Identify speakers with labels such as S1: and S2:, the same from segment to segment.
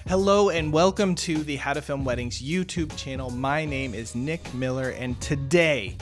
S1: Hello and welcome to the How to Film Weddings YouTube channel. My name is Nick Miller, and today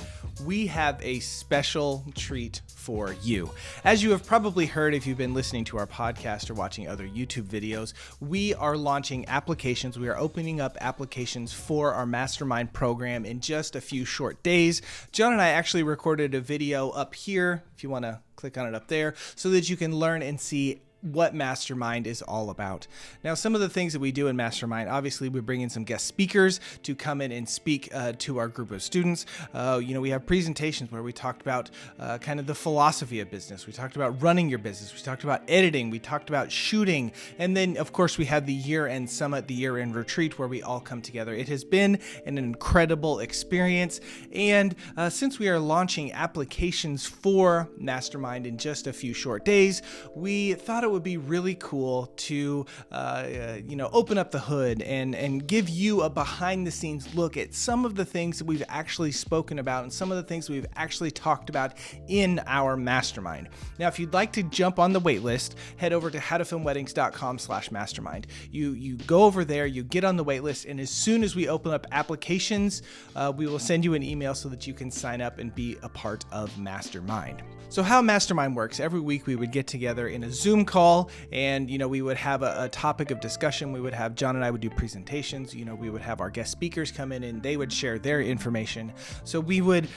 S1: we have a special treat for you. As you have probably heard if you've been listening to our podcast or watching other YouTube videos, we are launching applications. We are opening up applications for our Mastermind program in just a few short days. John and I actually recorded a video up here, if you want to click on it up there, so that you can learn and see what Mastermind is all about. Now, some of the things that we do in Mastermind, obviously we bring in some guest speakers to come in and speak to our group of students. We have presentations where we talked about kind of the philosophy of business. We talked about running your business. We talked about editing. We talked about shooting. And then, of course, we had the year-end summit, the year-end retreat where we all come together. It has been an incredible experience. And since we are launching applications for Mastermind in just a few short days, we thought it would be really cool to open up the hood and give you a behind the scenes look at some of the things that we've actually spoken about and some of the things we've actually talked about in our Mastermind. Now, if you'd like to jump on the wait list, head over to howtofilmweddings.com/mastermind. You go over there, you get on the wait list, and as soon as we open up applications, we will send you an email so that you can sign up and be a part of Mastermind. So how Mastermind works, every week we would get together in a Zoom call and, we would have a topic of discussion. We would have, John and I would do presentations. We would have our guest speakers come in and they would share their information. So we would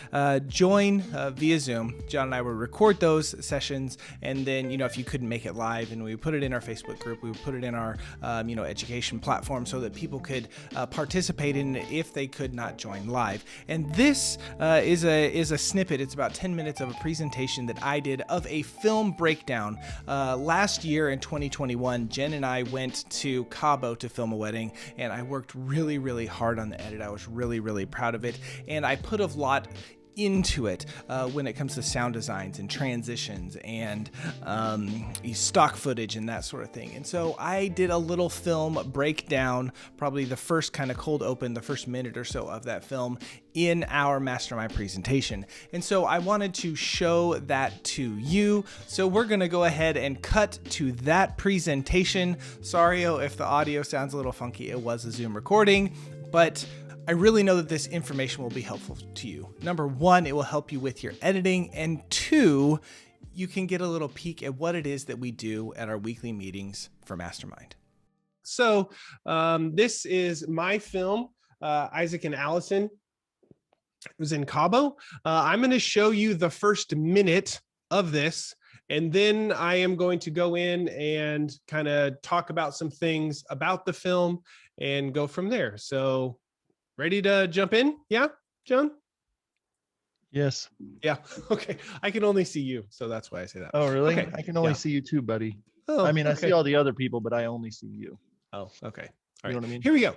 S1: join via Zoom. John and I would record those sessions. And then, if you couldn't make it live, and we would put it in our Facebook group, we would put it in our, education platform so that people could participate in it if they could not join live. And this is a snippet. It's about 10 minutes of a presentation that I did of a film breakdown. Last year in 2021, Jen and I went to CABO to film a wedding, and I worked really, really hard on the edit. I was really, really proud of it, and I put a lot into it when it comes to sound designs and transitions and stock footage and that sort of thing. And so I did a little film breakdown, probably the first kind of cold open, the first minute or so of that film in our Mastermind presentation. And so I wanted to show that to you. So we're going to go ahead and cut to that presentation. Sorry if the audio sounds a little funky. It was a Zoom recording, but I really know that this information will be helpful to you. Number one, it will help you with your editing. And two, you can get a little peek at what it is that we do at our weekly meetings for Mastermind. So this is my film, Isaac and Allison. It was in CABO. I'm going to show you the first minute of this, and then I am going to go in and kind of talk about some things about the film and go from there. So ready to jump in? Yeah, John?
S2: Yes.
S1: Yeah. Okay. I can only see you, so that's why I say that.
S2: Oh, really?
S1: Okay.
S2: I can only see you too, buddy.
S1: Oh,
S2: I mean, I
S1: okay.
S2: see all the other people, but I only see you.
S1: Oh, okay.
S2: You know what I mean?
S1: Here we go.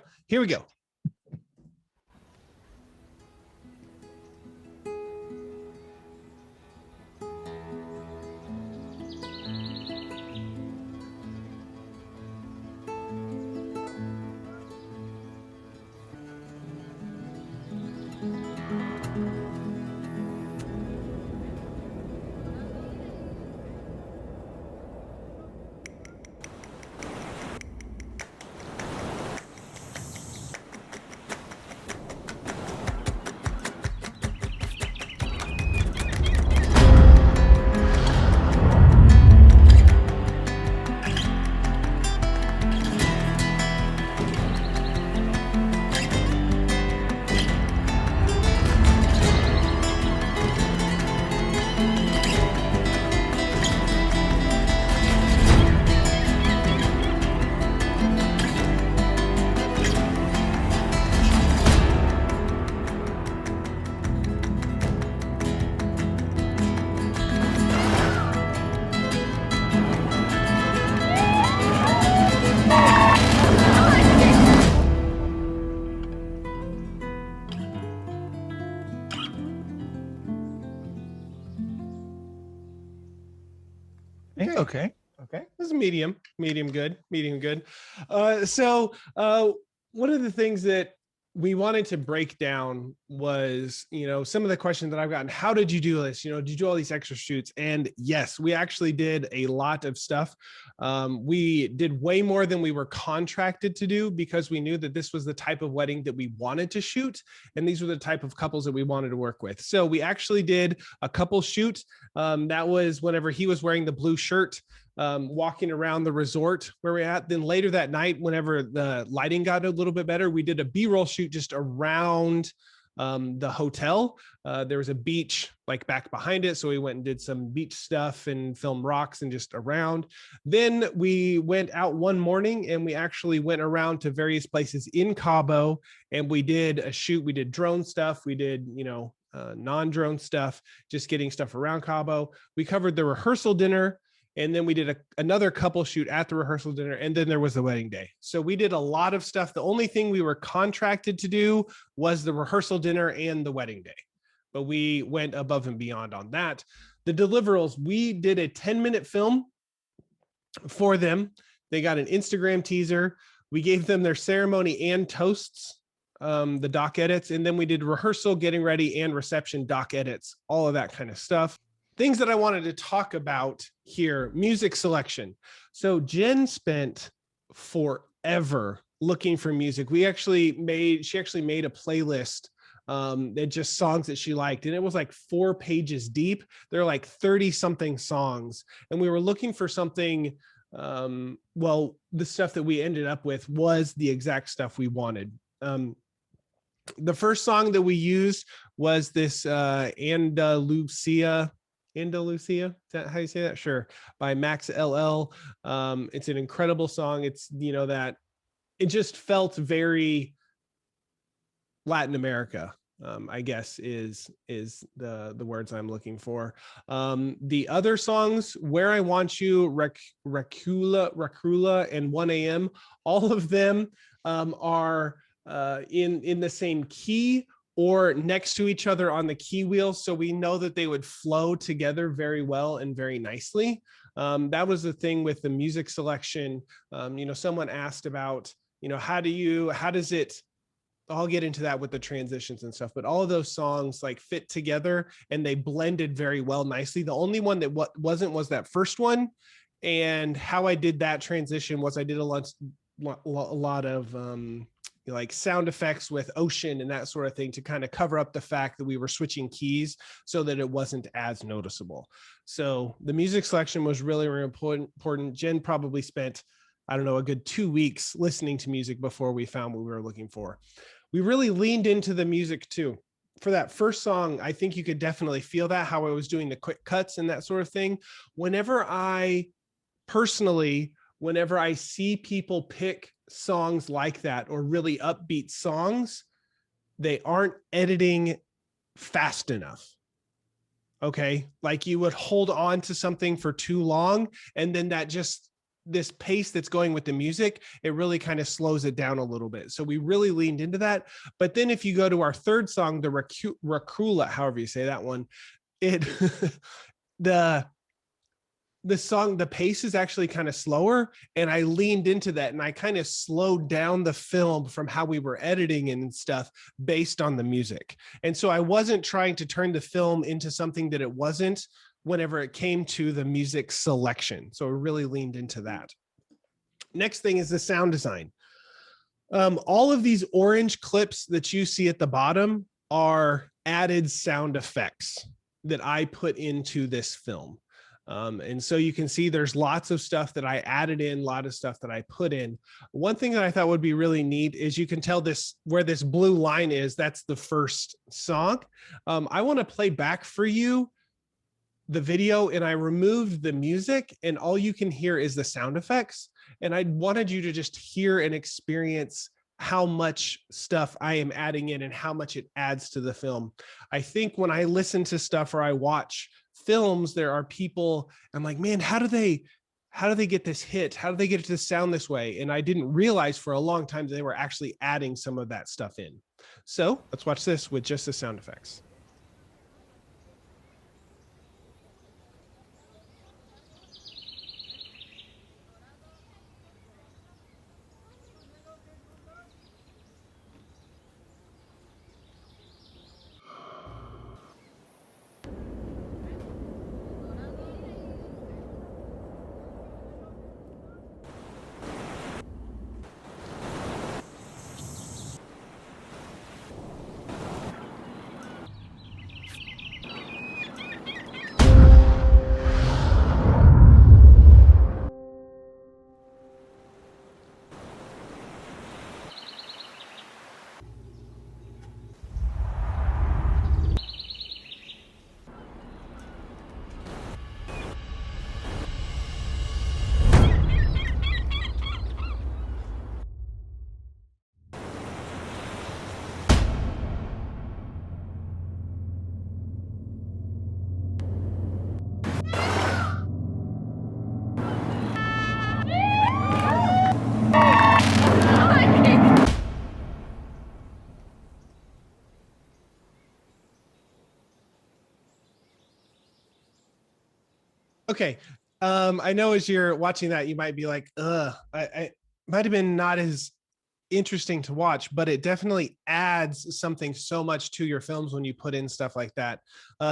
S1: Okay. This is medium good. So one of the things that
S3: we wanted to break down was, some of the questions that I've gotten. How did you do this? Did you do all these extra shoots? And yes, we actually did a lot of stuff. We did way more than we were contracted to do because we knew that this was the type of wedding that we wanted to shoot. And these were the type of couples that we wanted to work with. So we actually did a couple shoot. That was whenever he was wearing the blue shirt, walking around the resort where we're at. Then later that night, whenever the lighting got a little bit better, we did a B-roll shoot just around the hotel. There was a beach like back behind it. So we went and did some beach stuff and filmed rocks and just around. Then we went out one morning and we actually went around to various places in Cabo and we did a shoot. We did drone stuff. We did, non-drone stuff, just getting stuff around Cabo. We covered the rehearsal dinner. And then we did another couple shoot at the rehearsal dinner. And then there was the wedding day. So we did a lot of stuff. The only thing we were contracted to do was the rehearsal dinner and the wedding day. But we went above and beyond on that. The deliverables, we did a 10-minute film for them. They got an Instagram teaser. We gave them their ceremony and toasts, the doc edits. And then we did rehearsal, getting ready, and reception doc edits, all of that kind of stuff. Things that I wanted to talk about here, music selection. So Jen spent forever looking for music. She actually made a playlist that just songs that she liked. And it was like 4 pages deep. There are like 30 something songs. And we were looking for something. The stuff that we ended up with was the exact stuff we wanted. The first song that we used was this Andalusia, is that how you say that? Sure. By Max LL. It's an incredible song. It's, that it just felt very Latin America, I guess is the words I'm looking for. The other songs, Where I Want You, Racula, and 1 a.m., all of them are in the same key or next to each other on the key wheel. So we know that they would flow together very well and very nicely. That was the thing with the music selection. Someone asked about, how does it, I'll get into that with the transitions and stuff, but all of those songs like fit together and they blended very well nicely. The only one that wasn't was that first one. And how I did that transition was I did a lot of, like sound effects with ocean and that sort of thing to kind of cover up the fact that we were switching keys so that it wasn't as noticeable. So the music selection was really, really important. Jen probably spent, a good 2 weeks listening to music before we found what we were looking for. We really leaned into the music too. For that first song, I think you could definitely feel that, how I was doing the quick cuts and that sort of thing. Whenever I see people pick songs like that or really upbeat songs, they aren't editing fast enough. Okay. Like you would hold on to something for too long. And then this pace that's going with the music, it really kind of slows it down a little bit. So we really leaned into that. But then if you go to our third song, the Racula, however you say that one, the song, the pace is actually kind of slower. And I leaned into that and I kind of slowed down the film from how we were editing and stuff based on the music. And so I wasn't trying to turn the film into something that it wasn't whenever it came to the music selection. So I really leaned into that. Next thing is the sound design. All of these orange clips that you see at the bottom are added sound effects that I put into this film. And so you can see there's lots of stuff that I added in, a lot of stuff that I put in. One thing that I thought would be really neat is you can tell this where this blue line is, that's the first song. I want to play back for you the video and I removed the music and all you can hear is the sound effects. And I wanted you to just hear and experience how much stuff I am adding in and how much it adds to the film. I think when I listen to stuff or I watch films, there are people, I'm like, man, how do they get this hit? How do they get it to sound this way? And I didn't realize for a long time they were actually adding some of that stuff in. So let's watch this with just the sound effects. Okay. I know as you're watching that, you might be like, I might have been not as interesting to watch, but it definitely adds something so much to your films when you put in stuff like that.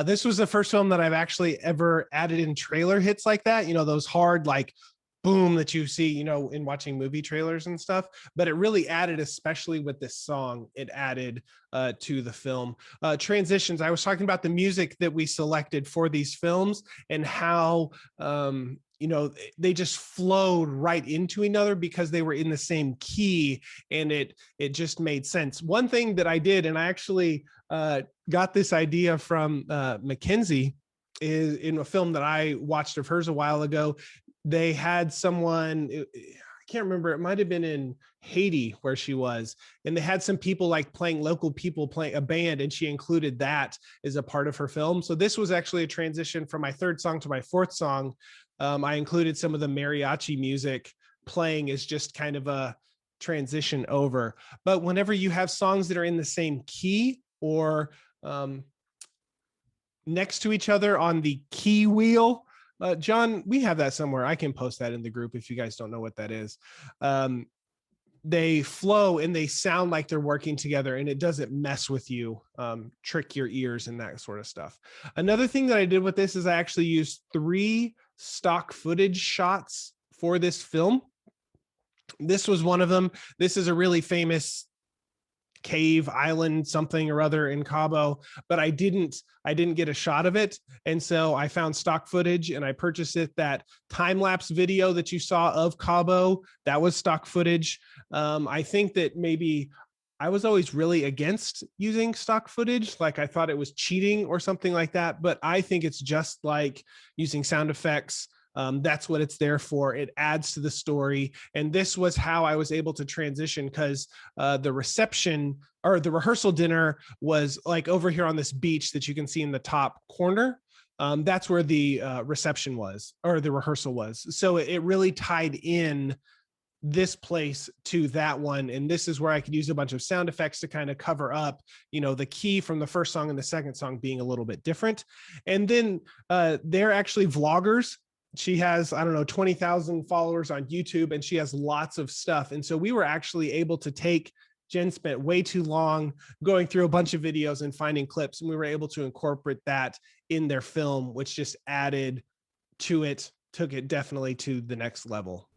S3: This was the first film that I've actually ever added in trailer hits like that, those hard, like, boom that you see, in watching movie trailers and stuff. But it really added, especially with this song, it added to the film. Transitions. I was talking about the music that we selected for these films and how they just flowed right into each other because they were in the same key, and it just made sense. One thing that I did, and I actually got this idea from Mackenzie, is in a film that I watched of hers a while ago. They had someone, I can't remember, it might have been in Haiti where she was, and they had some people like local people playing a band, and she included that as a part of her film. So this was actually a transition from my third song to my fourth song. I included some of the mariachi music playing as just kind of a transition over. But whenever you have songs that are in the same key or next to each other on the key wheel, John, we have that somewhere. I can post that in the group if you guys don't know what that is. They flow and they sound like they're working together, and it doesn't mess with you, trick your ears and that sort of stuff. Another thing that I did with this is I actually used 3 stock footage shots for this film. This was one of them. This is a really famous cave island something or other in Cabo, but I didn't get a shot of it, and so I found stock footage and I purchased it. That time-lapse video that you saw of Cabo, that was stock footage. I think that maybe I was always really against using stock footage, like I thought it was cheating or something like that, but I think it's just like using sound effects. That's what it's there for. It adds to the story. And this was how I was able to transition, because the reception or the rehearsal dinner was like over here on this beach that you can see in the top corner. That's where the reception was, or the rehearsal was. So it really tied in this place to that one. And this is where I could use a bunch of sound effects to kind of cover up, the key from the first song and the second song being a little bit different. And then they're actually vloggers. She has, 20,000 followers on YouTube, and she has lots of stuff. And so we were actually able to Jen spent way too long going through a bunch of videos and finding clips, and we were able to incorporate that in their film, which just added to it, took it definitely to the next level.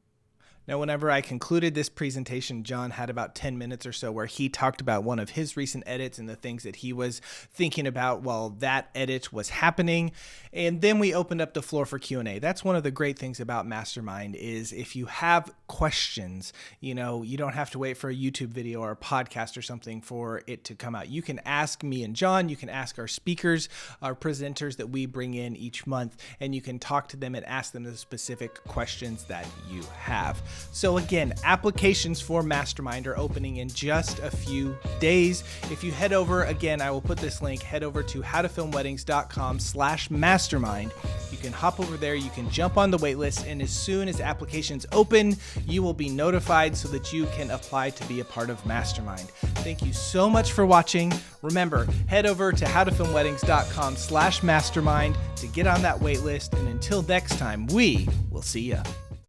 S1: Now, whenever I concluded this presentation, John had about 10 minutes or so where he talked about one of his recent edits and the things that he was thinking about while that edit was happening. And then we opened up the floor for Q&A. That's one of the great things about Mastermind is if you have questions, you don't have to wait for a YouTube video or a podcast or something for it to come out. You can ask me and John, you can ask our speakers, our presenters that we bring in each month, and you can talk to them and ask them the specific questions that you have. So again, applications for Mastermind are opening in just a few days. If you head over, again, I will put this link, head over to howtofilmweddings.com/mastermind. You can hop over there, you can jump on the wait list, and as soon as applications open, you will be notified so that you can apply to be a part of Mastermind. Thank you so much for watching. Remember, head over to howtofilmweddings.com/mastermind to get on that wait list. And until next time, we will see ya.